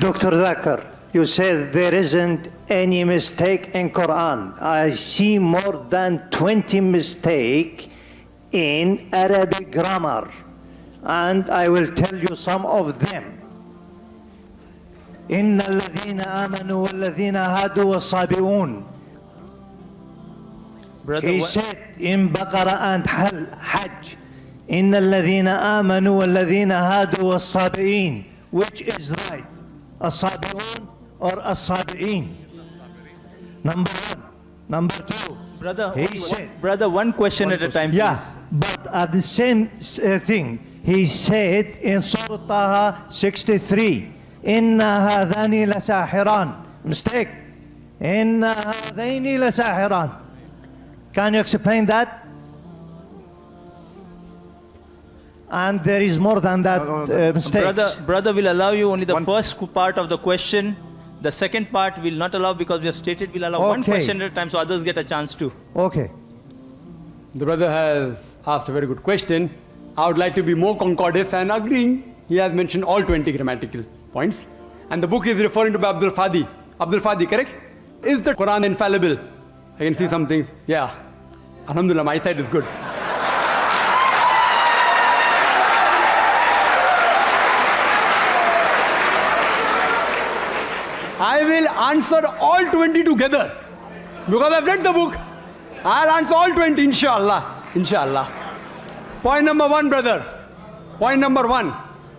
Dr. Zakir, you said there isn't any mistake in Quran. I see more than 20 mistakes in Arabic grammar, and I will tell you some of them. إن الذين آمنوا والذين هادوا والصابئون. He said in Baqarah and Hajj, إن الذين آمنوا والذين هادوا والصابئين. Which is right? الصابئون or الصابئين? Number one. Number two. Brother, one question at a time, please. Yeah, but at the same thing, he said in Surah Taha 63, إِنَّ هَذَانِ لَسَاحِرَانِ. Mistake. إِنَّ هَذَيْنِ لَسَاحِرَانِ. Can you explain that? And there is more than that mistakes. Brother will allow you only the first part of the question. The second part will not allow because we have stated we'll allow one question at a time so others get a chance too. Okay. The brother has asked a very good question. I would like to be more concordant and agreeing. He has mentioned all 20 grammatical points. And the book is referring to Abdul Fadi. Abdul Fadi, correct? Is the Quran infallible? I can see some things. Yeah. Alhamdulillah, my side is good. I will answer all 20 together. Because I've read the book. I'll answer all 20, inshallah. Inshallah. Point number one, brother. Point number one.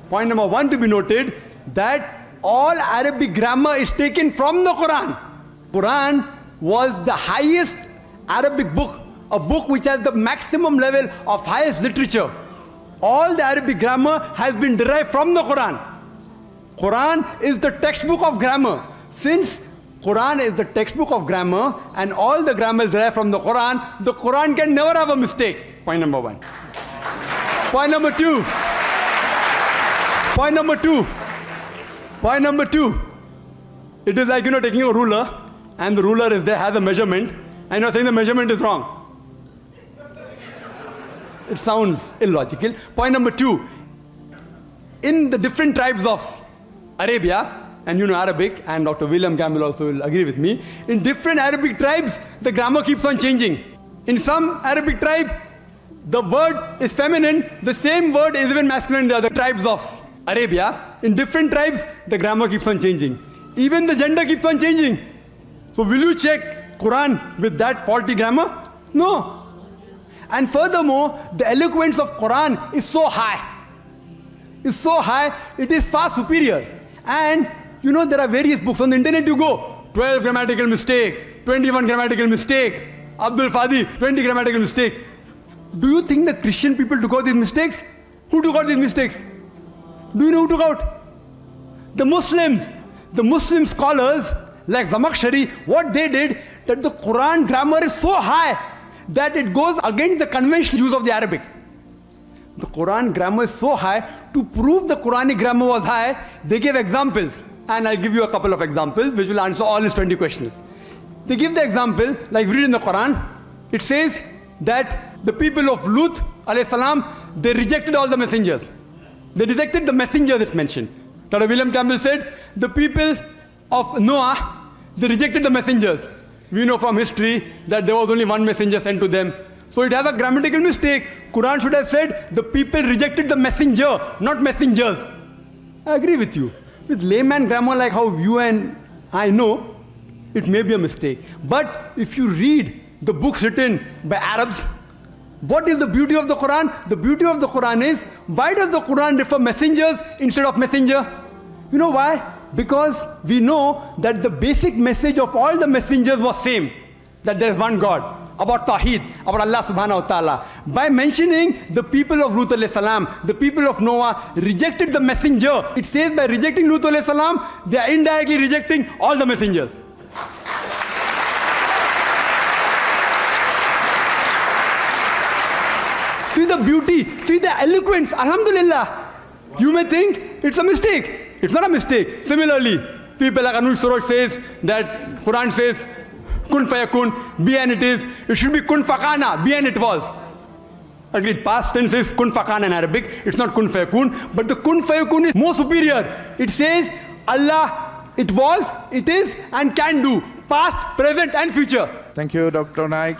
Point number one to be noted that all Arabic grammar is taken from the Quran. Quran was the highest Arabic book, a book which has the maximum level of highest literature. All the Arabic grammar has been derived from the Quran. Quran is the textbook of grammar. Since Quran is the textbook of grammar and all the grammar is derived from the Quran can never have a mistake. Point number one. Point number two. Point number two. Point number two. It is like, taking a ruler and the ruler is there, has a measurement, and you're saying the measurement is wrong. It sounds illogical. Point number two. In the different tribes of Arabia, and Arabic, and Dr. William Campbell also will agree with me, in different Arabic tribes, the grammar keeps on changing. In some Arabic tribe, the word is feminine, the same word is even masculine in the other tribes of Arabia. In different tribes, the grammar keeps on changing. Even the gender keeps on changing. So will you check Quran with that faulty grammar? No. And furthermore, the eloquence of Quran is so high. It's so high, it is far superior. And there are various books on the internet. You go 12 grammatical mistake, 21 grammatical mistake, Abdul Fadi 20 grammatical mistake. Do you think the Christian people took out these mistakes? Who took out these mistakes? Do you know who took out? The Muslims. The Muslim scholars like Zamakshari, what they did, that the Quran grammar is so high that it goes against the conventional use of the Arabic. The Quran grammar is so high. To prove the Quranic grammar was high, they gave examples. And I'll give you a couple of examples which will answer all his 20 questions. They give the example, like we read in the Quran, it says that the people of Lut, alayhi salam, they rejected all the messengers. They rejected the messenger that's mentioned. Dr. William Campbell said, the people of Noah, they rejected the messengers. We know from history that there was only one messenger sent to them. So it has a grammatical mistake. Quran should have said, the people rejected the messenger, not messengers. I agree with you. With layman grammar like how you and I know, it may be a mistake. But if you read the books written by Arabs, what is the beauty of the Quran? The beauty of the Quran is, why does the Quran refer messengers instead of messenger? You know why? Because we know that the basic message of all the messengers was same, that there is one God, about Tawheed, about Allah subhanahu wa ta'ala. By mentioning the people of Lut alayhi salam, the people of Noah rejected the messenger, it says by rejecting Lut alayhi salam, they are indirectly rejecting all the messengers. See the beauty, see the eloquence, alhamdulillah. You may think it's a mistake. It's not a mistake. Similarly, people like Anush Suraj says that Quran says, kun fayakun, be and it is. It should be kun fakana, be and it was. Agreed, past tense is kun fakana in Arabic. It's not kun fayakun. But the kun fayakun is more superior. It says, Allah, it was, it is, and can do. Past, present, and future. Thank you, Dr. Naik.